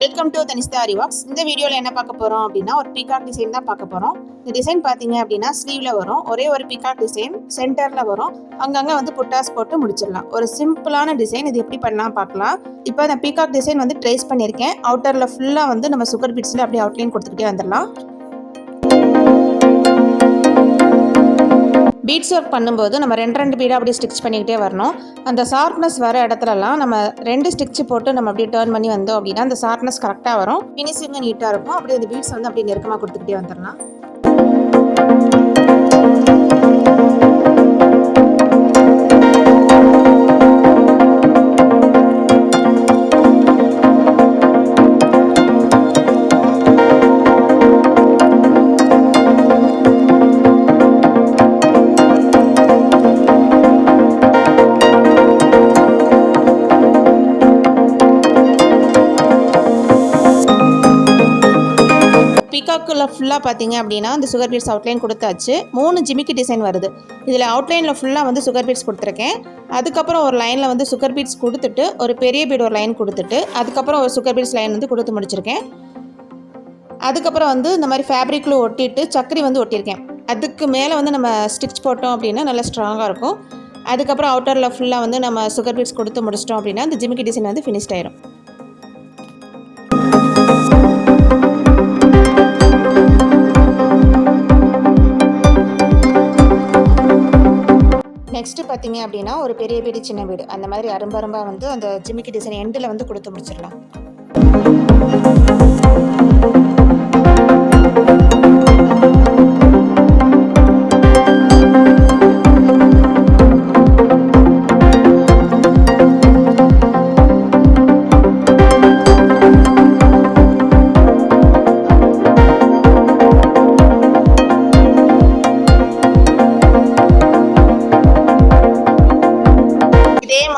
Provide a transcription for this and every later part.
Welcome to Tanishta Aari works. இந்த வீடியோவில் என்ன பார்க்க போகிறோம் அப்படின்னா ஒரு பீகாக் டிசைன் தான் பார்க்க போகிறோம். இந்த டிசைன் பார்த்தீங்க அப்படின்னா ஸ்லீவில் வரும். ஒரே ஒரு பீகாக் டிசைன் சென்டரில் வரும். அங்கங்கே வந்து புட்டாஸ் போட்டு முடிச்சிடலாம். ஒரு சிம்பிளான டிசைன். இது எப்படி பண்ணலாம் பார்க்கலாம். இப்போ அந்த பீகாக் டிசைன் வந்து ட்ரேஸ் பண்ணியிருக்கேன். அவுட்டரில் ஃபுல்லாக வந்து நம்ம சுகர் பீட்ஸில் அப்படியே அவுட்லைன் கொடுத்துக்கிட்டே வந்துடலாம். பீட்ஸ் ஒர்க் பண்ணும்போது நம்ம ரெண்டு பீடாக அப்படியே ஸ்டிச் பண்ணிக்கிட்டே வரணும். அந்த ஷார்ப்னஸ் வர இடத்துலலாம் நம்ம 2 ஸ்டிச் போட்டு நம்ம அப்படியே டர்ன் பண்ணி வந்தோம் அப்படின்னா அந்த ஷார்ப்னஸ் கரெக்டாக வரும். ஃபினிஷிங்கும் நீட்டாக இருக்கும். அப்படியே அந்த பீட்ஸ் வந்து அப்படியே நெருக்கமாக கொடுத்துக்கிட்டே வந்துடலாம். பீகாக்கில் ஃபுல்லாக பார்த்தீங்க அப்படின்னா இந்த சுகர் பீட்ஸ் அவுட்லைன் கொடுத்தாச்சு. 3 ஜிமிக்கி டிசைன் வருது. இதில் அவுட்லைனில் ஃபுல்லாக வந்து சுகர் பீட்ஸ் கொடுத்துருக்கேன். அதுக்கப்புறம் ஒரு லைனில் வந்து சுகர் பீட்ஸ் கொடுத்துட்டு ஒரு பெரிய பீட் ஒரு லைன் கொடுத்துட்டு அதுக்கப்புறம் ஒரு சுகர் பீட்ஸ் லைன் வந்து கொடுத்து முடிச்சிருக்கேன். அதுக்கப்புறம் வந்து இந்த மாதிரி ஃபேப்ரிக்கில் ஒட்டிட்டு சக்கரி வந்து ஒட்டியிருக்கேன். அதுக்கு மேலே வந்து நம்ம ஸ்டிச் போட்டோம் அப்படின்னா நல்லா ஸ்ட்ராங்காக இருக்கும். அதுக்கப்புறம் அவுட்டரில் ஃபுல்லாக வந்து நம்ம சுகர் பீட்ஸ் கொடுத்து முடிச்சிட்டோம் அப்படின்னா இந்த ஜிமிக்கி டிசைன் வந்து ஃபினிஷ்ட் ஆயிரும். நெக்ஸ்ட்டு பார்த்தீங்க அப்படின்னா ஒரு பெரிய வீடு சின்ன வீடு அந்த மாதிரி அரும்பா வந்து அந்த ஜிமிக்கி டிசைன் எண்டில் வந்து கொடுத்து முடிச்சிடலாம்.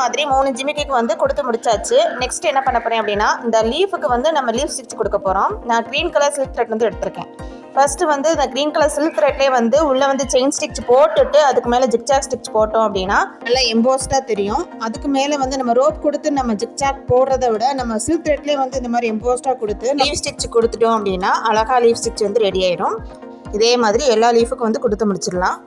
மாதிரி 3 ஜிமிக்கிக்கு வந்து கொடுத்து முடிச்சாச்சு. நெக்ஸ்ட் என்ன பண்ண போறேன் அப்படின்னா இந்த லீஃபுக்கு வந்து நம்ம லீஃப் ஸ்டிச் கொடுக்க போறோம். நான் கிரீன் கலர் சில்க் த்ரெட் வந்து எடுத்திருக்கேன். ஃபர்ஸ்ட் வந்து இந்த கிரீன் கலர் சில்க் த்ரெட்லேயே வந்து உள்ள வந்து செயின் ஸ்டிச் போட்டுட்டு அதுக்கு மேலே ஜிக்ஜாக் ஸ்டிச் போட்டோம் அப்படின்னா நல்லா எம்போஸ்டா தெரியும். அதுக்கு மேலே வந்து நம்ம ரோப் கொடுத்து நம்ம ஜிக்ஜாக் போடுறதை விட நம்ம சில்க் த்ரெட்லேயே வந்து இந்த மாதிரி எம்போஸ்டா கொடுத்து லீஃப் ஸ்டிச் கொடுத்துட்டோம் அப்படின்னா அழகா லீஃப் ஸ்டிச் வந்து ரெடி ஆயிடும். இதே மாதிரி எல்லா லீஃபுக்கும் வந்து கொடுத்து முடிச்சிடலாம்.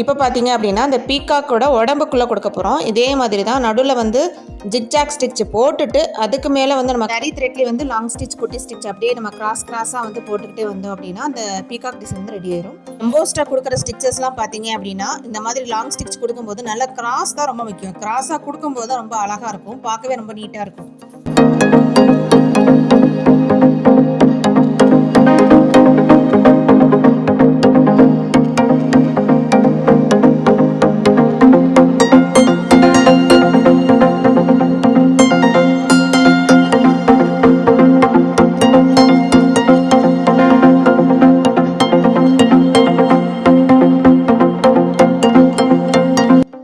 இப்போ பார்த்தீங்க அப்படின்னா இந்த பீகாக்கோட உடம்புக்குள்ளே கொடுக்க போகிறோம். இதே மாதிரி தான் நடுவில் வந்து ஜிக்ஜாக் ஸ்டிச் போட்டுட்டு அதுக்கு மேலே வந்து நம்ம கரி த்ரெட்லேயே வந்து லாங் ஸ்டிச் குட்டி ஸ்டிச் அப்படியே நம்ம கிராஸாக வந்து போட்டுக்கிட்டே வந்தோம் அப்படின்னா அந்த பீகாக் டிசைன் வந்து ரெடி ஆயிடும். எம்போஸ்டாக கொடுக்குற ஸ்டிச்சஸ்லாம் பார்த்தீங்க அப்படின்னா இந்த மாதிரி லாங் ஸ்டிச் கொடுக்கும்போது நல்லா கிராஸ் தான் ரொம்ப முக்கியம். கிராஸாக கொடுக்கும்போது தான் ரொம்ப அழகாக இருக்கும், பார்க்கவே ரொம்ப நீட்டாக இருக்கும்.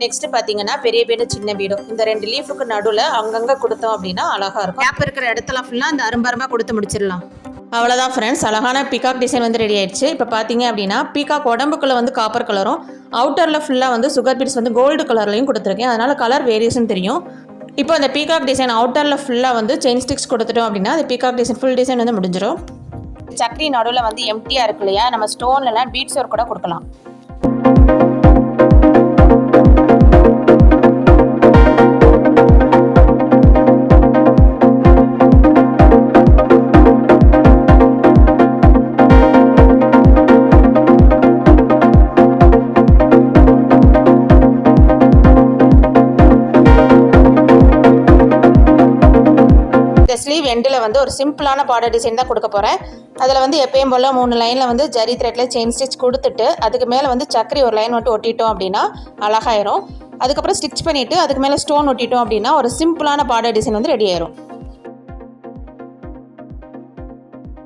நெக்ஸ்ட் பார்த்தீங்கன்னா பெரிய வீடு சின்ன வீடும் இந்த 2 லீஃபுக்கு நடுவில் அங்கங்கே கொடுத்தோம் அப்படின்னா அழகா இருக்கும். கேப் இருக்கிற இடத்துல ஃபுல்லாக அந்த அரும்பா கொடுத்து முடிச்சிடலாம். அவ்வளோதான் ஃப்ரெண்ட்ஸ், அழகான பீகாக் டிசைன் வந்து ரெடி ஆயிடுச்சு. இப்போ பார்த்தீங்க அப்படின்னா பீகாக் உடம்புக்குள்ள வந்து காப்பர் கலரும் அவுட்டரில் ஃபுல்லாக வந்து சுகர் பீட்ஸ் வந்து கோல்டு கலர்லையும் கொடுத்துருக்கேன். அதனால கலர் வேரியேஷன் தெரியும். இப்போ அந்த பீகாக் டிசைன் அவுட்டரில் ஃபுல்லாக வந்து செயின் ஸ்டிக்ஸ் கொடுத்துட்டோம் அப்படின்னா அந்த பீகாக் டிசைன் ஃபுல் டிசைன் வந்து முடிஞ்சிடும். சக்கரி நடுவில் வந்து எம்டியாக இருக்கு இல்லையா, நம்ம ஸ்டோன்லலாம் பீட்ஸ் ஒர்க் கூட கொடுக்கலாம். ஸ்லீவ் எண்டில் வந்து ஒரு சிம்பிளான பார்டர் டிசைன் தான் கொடுக்க போகிறேன். அதில் வந்து எப்பயும் போல் 3 லைனில் வந்து ஜரி த்ரெட்டில் செயின் ஸ்டிச் கொடுத்துட்டு அதுக்கு மேலே வந்து சக்கரி ஒரு லைன் மட்டும் ஒட்டிட்டோம் அப்படின்னா அழகாயிரும். அதுக்கப்புறம் ஸ்டிச் பண்ணிவிட்டு அதுக்கு மேலே ஸ்டோன் ஒட்டிட்டோம் அப்படின்னா ஒரு சிம்பிளான பார்டர் டிசைன் வந்து ரெடி ஆயிரும்.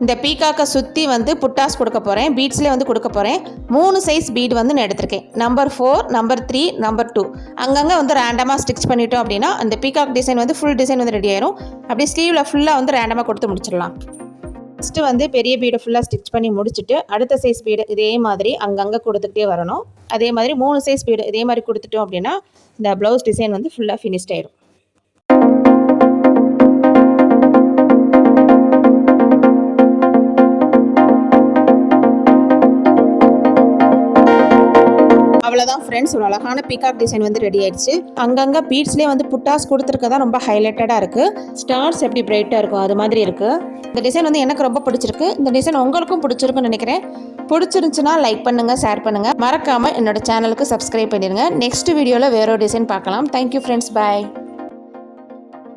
இந்த பீகாக்கை சுற்றி வந்து புட்டாஸ் கொடுக்க போகிறேன், பீட்ஸ்லேயே வந்து கொடுக்க போகிறேன். 3 சைஸ் பீடு வந்து நான் எடுத்திருக்கேன். நம்பர் 4, நம்பர் 3, நம்பர் 2 அங்கங்கே வந்து ரேண்டமாக ஸ்டிச் பண்ணிட்டோம் அப்படின்னா அந்த பீகாக் டிசைன் வந்து ஃபுல் டிசைன் வந்து ரெடி ஆயிரும். அப்படியே ஸ்லீவில் ஃபுல்லாக வந்து ரேண்டமாக கொடுத்து முடிச்சிடலாம். ஃபஸ்ட்டு வந்து பெரிய பீடை ஃபுல்லாக ஸ்டிச் பண்ணி முடிச்சுட்டு அடுத்த சைஸ் பீடு இதே மாதிரி அங்கங்கே கொடுத்துக்கிட்டே வரணும். அதே மாதிரி 3 சைஸ் பீடு இதே மாதிரி கொடுத்துட்டோம் அப்படின்னா இந்த ப்ளவுஸ் டிசைன் வந்து ஃபுல்லாக ஃபினிஷ்ட் ஆயிடும். அவ்வளோதான் ஃப்ரெண்ட்ஸ், ஒரு அழகான பீகாக் டிசைன் வந்து ரெடி ஆயிடுச்சு. அங்கங்கே பீட்ஸ்லேயே வந்து புட்டாஸ் கொடுத்துருக்கதா ரொம்ப ஹைலைட்டடாக இருக்குது. ஸ்டார்ஸ் எப்படி பிரைட்டாக இருக்கும் அது மாதிரி இருக்குது. இந்த டிசைன் வந்து எனக்கு ரொம்ப பிடிச்சிருக்கு. இந்த டிசைன் உங்களுக்கும் பிடிச்சிருக்குன்னு நினைக்கிறேன். பிடிச்சிருந்துச்சுன்னா லைக் பண்ணுங்கள், ஷேர் பண்ணுங்கள். மறக்காமல் என்னோட சேனலுக்கு சப்ஸ்கிரைப் பண்ணிடுங்க. நெக்ஸ்ட் வீடியோவில் வேற ஒரு டிசைன் பார்க்கலாம். தேங்க்யூ ஃப்ரெண்ட்ஸ், பாய்.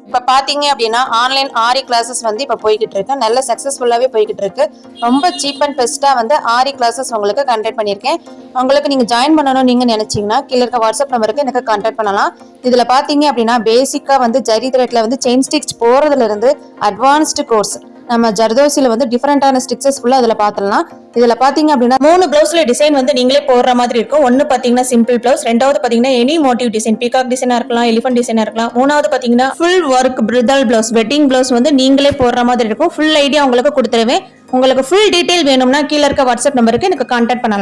இப்போ பார்த்தீங்க அப்படின்னா ஆன்லைன் ஆரி கிளாஸஸ் வந்து இப்போ போய்கிட்டு இருக்கு. நல்ல சக்ஸஸ்ஃபுல்லாகவே போய்கிட்டு இருக்கு. ரொம்ப சீப் அண்ட் பெஸ்ட்டாக வந்து ஆரி கிளாஸஸ் உங்களுக்கு கண்டக்ட் பண்ணியிருக்கேன். உங்களுக்கு நீங்கள் ஜாயின் பண்ணணும் நீங்கள் நினச்சிங்கன்னா கீழே இருக்க வாட்ஸ்அப் நம்பருக்கு எனக்கு கான்டாக்ட் பண்ணலாம். இதில் பார்த்தீங்க அப்படின்னா பேசிக்காக வந்து ஜரி த்ரெட்டில் வந்து செயின் ஸ்டிச் போகிறதுலேருந்து அட்வான்ஸ்டு கோர்ஸ் நம்ம ஜர்தோசியில் வந்து டிஃப்ரெண்டான ஸ்டிச்சஸ் ஃபுல்லாக அதில் பார்த்துடலாம். இதில் பார்த்தீங்க அப்படின்னா 3 ப்ளவுஸில் டிசைன் வந்து நீங்களே போடுற மாதிரி இருக்கும். ஒன்று பார்த்தீங்கன்னா சிம்பிள் ப்ளவுஸ், ரெண்டாவது பார்த்தீங்கன்னா எனி மோட்டிவ் டிசைன், பீகாக் டிசைனாக இருக்கலாம், எலிஃபென்ட் டிசைனாக இருக்கலாம். மூணாவது பார்த்தீங்கன்னா full work bridal blouse, wedding blouse வந்து நீங்களே போடுற மாதிரி இருக்கும். ஃபுல் ஐடியா உங்களுக்கு கொடுத்துருவேன். உங்களுக்கு ஃபுல் டீட்டெயில் வேணும்னா கீழே இருக்க வாட்ஸ்அப் நம்பருக்கு எனக்கு கான்டாக்ட் பண்ணலாம்.